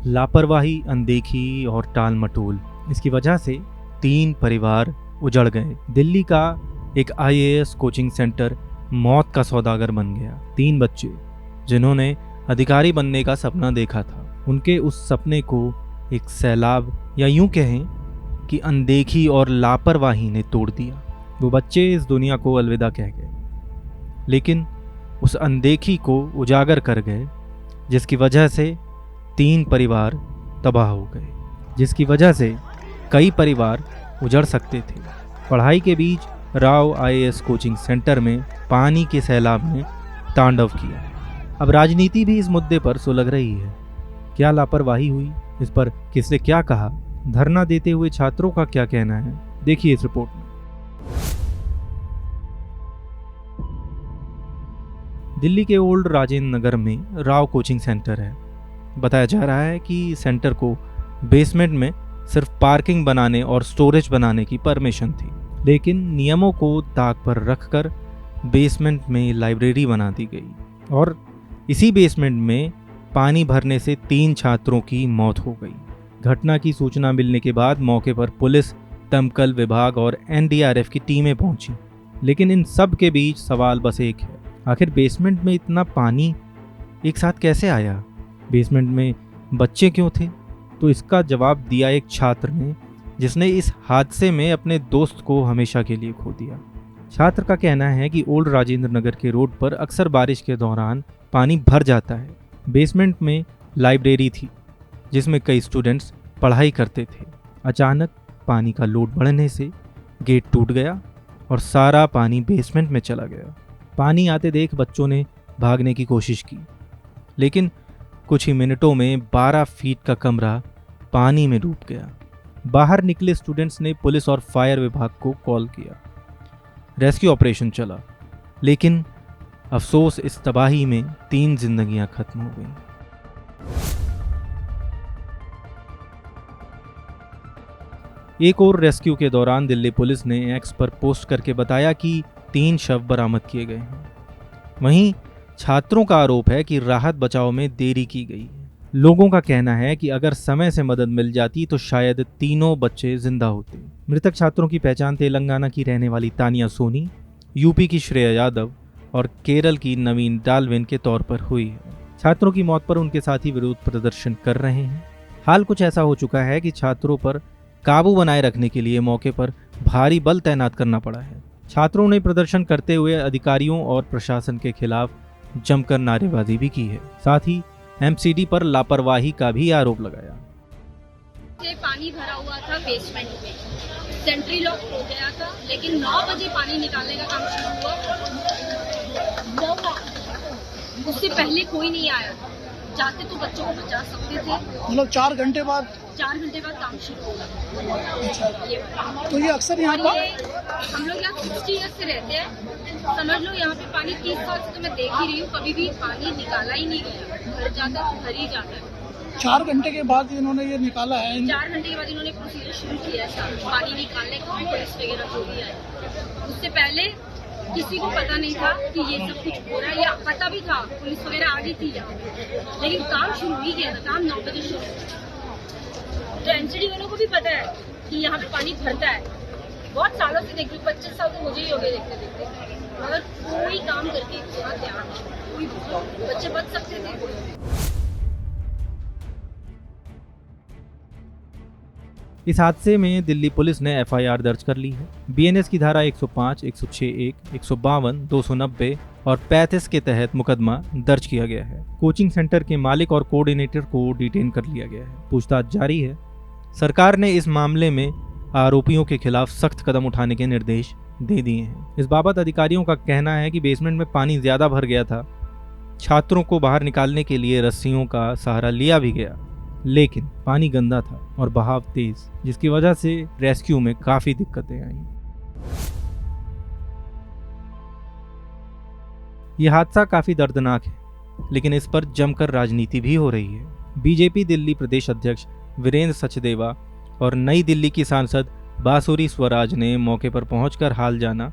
लापरवाही, अनदेखी और टाल मटोल, इसकी वजह से 3 परिवार उजड़ गए। दिल्ली का एक आईएएस कोचिंग सेंटर मौत का सौदागर बन गया। 3 बच्चे जिन्होंने अधिकारी बनने का सपना देखा था, उनके उस सपने को एक सैलाब या यूं कहें कि अनदेखी और लापरवाही ने तोड़ दिया। वो बच्चे इस दुनिया को अलविदा कह गए, लेकिन उस अनदेखी को उजागर कर गए, जिसकी वजह से 3 परिवार तबाह हो गए, जिसकी वजह से कई परिवार उजड़ सकते थे। पढ़ाई के बीच राव आईएएस कोचिंग सेंटर में पानी के सैलाब ने तांडव किया। अब राजनीति भी इस मुद्दे पर सुलग रही है। क्या लापरवाही हुई, इस पर किसने क्या कहा, धरना देते हुए छात्रों का क्या कहना है, देखिए इस रिपोर्ट में। दिल्ली के ओल्ड राजेंद्र नगर में राव कोचिंग सेंटर है। बताया जा रहा है कि सेंटर को बेसमेंट में सिर्फ पार्किंग बनाने और स्टोरेज बनाने की परमिशन थी, लेकिन नियमों को ताक पर रखकर बेसमेंट में लाइब्रेरी बना दी गई और इसी बेसमेंट में पानी भरने से 3 छात्रों की मौत हो गई। घटना की सूचना मिलने के बाद मौके पर पुलिस, दमकल विभाग और एनडीआरएफ की टीमें पहुंची, लेकिन इन सब के बीच सवाल बस एक है, आखिर बेसमेंट में इतना पानी एक साथ कैसे आया? बेसमेंट में बच्चे क्यों थे? तो इसका जवाब दिया एक छात्र ने, जिसने इस हादसे में अपने दोस्त को हमेशा के लिए खो दिया। छात्र का कहना है कि ओल्ड राजेंद्र नगर के रोड पर अक्सर बारिश के दौरान पानी भर जाता है। बेसमेंट में लाइब्रेरी थी जिसमें कई स्टूडेंट्स पढ़ाई करते थे। अचानक पानी का लोड बढ़ने से गेट टूट गया और सारा पानी बेसमेंट में चला गया। पानी आते देख बच्चों ने भागने की कोशिश की, लेकिन कुछ ही मिनटों में 12 फीट का कमरा पानी में डूब गया। बाहर निकले स्टूडेंट्स ने पुलिस और फायर विभाग को कॉल किया। रेस्क्यू ऑपरेशन चला, लेकिन अफसोस इस तबाही में 3 जिंदगियां खत्म हो गईं। एक और रेस्क्यू के दौरान दिल्ली पुलिस ने एक्स पर पोस्ट करके बताया कि 3 शव बरामद किए गए हैं। वहीं छात्रों का आरोप है कि राहत बचाव में देरी की गई है। लोगों का कहना है कि अगर समय से मदद मिल जाती तो शायद तीनों बच्चे जिंदा होते। मृतक छात्रों की पहचान तेलंगाना की रहने वाली तानिया सोनी, यूपी की श्रेया यादव और केरल की नवीन डाल्विन के तौर पर हुई है। छात्रों की मौत पर उनके साथी विरोध प्रदर्शन कर रहे हैं। हाल कुछ ऐसा हो चुका है कि छात्रों पर काबू बनाए रखने के लिए मौके पर भारी बल तैनात करना पड़ा है। छात्रों ने प्रदर्शन करते हुए अधिकारियों और प्रशासन के खिलाफ जमकर नारेबाजी भी की है। साथ ही एमसीडी पर लापरवाही का भी आरोप लगाया। पानी भरा हुआ था बेसमेंट में, सेंट्री लॉक हो गया था, लेकिन 9 बजे पानी निकालने का काम शुरू हुआ। उससे पहले कोई नहीं आया। जाते तो बच्चों को बचा सकते थे। मतलब 4 घंटे बाद काम शुरू होगा। तो ये अक्सर यहाँ पर हम लोग यहाँ 60 ईयर्स से रहते हैं। समझ लो यहाँ पे पानी 30 साल से तो मैं देख ही रही हूँ, कभी भी पानी निकाला ही नहीं गया। भर जाता तो भर ही जाता है। 4 घंटे के बाद इन्होंने ये निकाला है। 4 घंटे के बाद इन्होंने प्रोसीजर शुरू किया है पानी निकालने का, पुलिस वगैरह जो भी आए। उससे पहले किसी को पता नहीं था कि ये सब कुछ हो रहा है, या पता भी था, पुलिस वगैरह आ गई थी यहाँ, लेकिन काम शुरू ही किया था। काम 9 बजे शुरू। तो एमसीडी वालों को भी पता है कि यहाँ पे पानी भरता है। बहुत सालों से देख रही, 25 साल तो मुझे ही हो गए देखते देखते, मगर कोई काम करके थोड़ा ध्यान, कोई बच्चे बच सकते थे। इस हादसे में दिल्ली पुलिस ने एफआईआर दर्ज कर ली है। बीएनएस की धारा 105, 106(1), 152, 290 और 35 के तहत मुकदमा दर्ज किया गया है। कोचिंग सेंटर के मालिक और कोऑर्डिनेटर को डिटेन कर लिया गया है। पूछताछ जारी है। सरकार ने इस मामले में आरोपियों के खिलाफ सख्त कदम उठाने के निर्देश दे दिए हैं। इस बाबत अधिकारियों का कहना है कि बेसमेंट में पानी ज्यादा भर गया था। छात्रों को बाहर निकालने के लिए रस्सियों का सहारा लिया भी गया, लेकिन पानी गंदा था और बहाव तेज, जिसकी वजह से रेस्क्यू में काफी दिक्कतें आई। यह हादसा काफी दर्दनाक है, लेकिन इस पर जमकर राजनीति भी हो रही है। बीजेपी दिल्ली प्रदेश अध्यक्ष वीरेंद्र सचदेवा और नई दिल्ली की सांसद बांसुरी स्वराज ने मौके पर पहुंचकर हाल जाना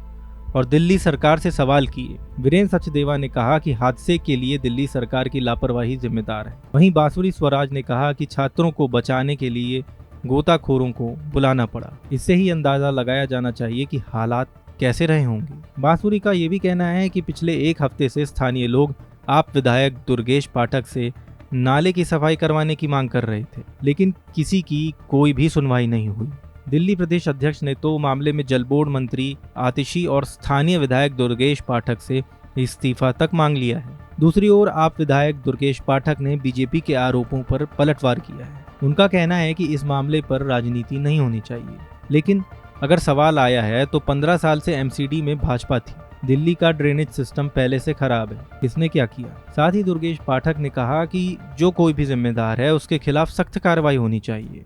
और दिल्ली सरकार से सवाल किए। वीरेंद्र सचदेवा ने कहा कि हादसे के लिए दिल्ली सरकार की लापरवाही जिम्मेदार है। वहीं बांसुरी स्वराज ने कहा कि छात्रों को बचाने के लिए गोताखोरों को बुलाना पड़ा। इससे ही अंदाजा लगाया जाना चाहिए कि हालात कैसे रहे होंगे। बांसुरी का ये भी कहना है कि पिछले एक हफ्ते से स्थानीय लोग आप विधायक दुर्गेश पाठक से नाले की सफाई करवाने की मांग कर रहे थे, लेकिन किसी की कोई भी सुनवाई नहीं हुई। दिल्ली प्रदेश अध्यक्ष ने तो मामले में जल बोर्ड मंत्री आतिशी और स्थानीय विधायक दुर्गेश पाठक से इस्तीफा तक मांग लिया है। दूसरी ओर आप विधायक दुर्गेश पाठक ने बीजेपी के आरोपों पर पलटवार किया है। उनका कहना है कि इस मामले पर राजनीति नहीं होनी चाहिए, लेकिन अगर सवाल आया है तो 15 साल से एमसीडी में भाजपा थी। दिल्ली का ड्रेनेज सिस्टम पहले से खराब है, इसने क्या किया। साथ ही दुर्गेश पाठक ने कहा कि जो कोई भी जिम्मेदार है उसके खिलाफ सख्त कार्रवाई होनी चाहिए।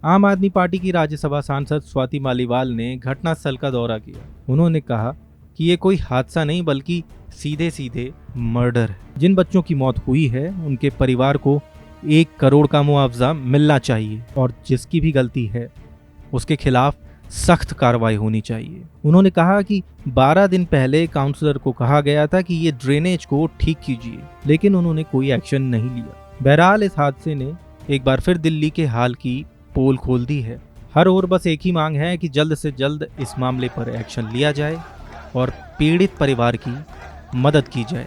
आम आदमी पार्टी की राज्यसभा सांसद स्वाति मालीवाल ने घटनास्थल का दौरा किया। उन्होंने कहा कि ये कोई हादसा नहीं बल्कि सीधे सीधे मर्डर है। जिन बच्चों की मौत हुई है उनके परिवार को 1 करोड़ का मुआवजा मिलना चाहिए और जिसकी भी गलती है उसके खिलाफ सख्त कार्रवाई होनी चाहिए। उन्होंने कहा कि 12 दिन पहले काउंसलर को कहा गया था कि ये ड्रेनेज को ठीक कीजिए, लेकिन उन्होंने कोई एक्शन नहीं लिया। बहरहाल इस हादसे ने एक बार फिर दिल्ली के हाल की पोल खोल दी है। हर ओर बस एक ही मांग है कि जल्द से जल्द इस मामले पर एक्शन लिया जाए और पीड़ित परिवार की मदद की जाए।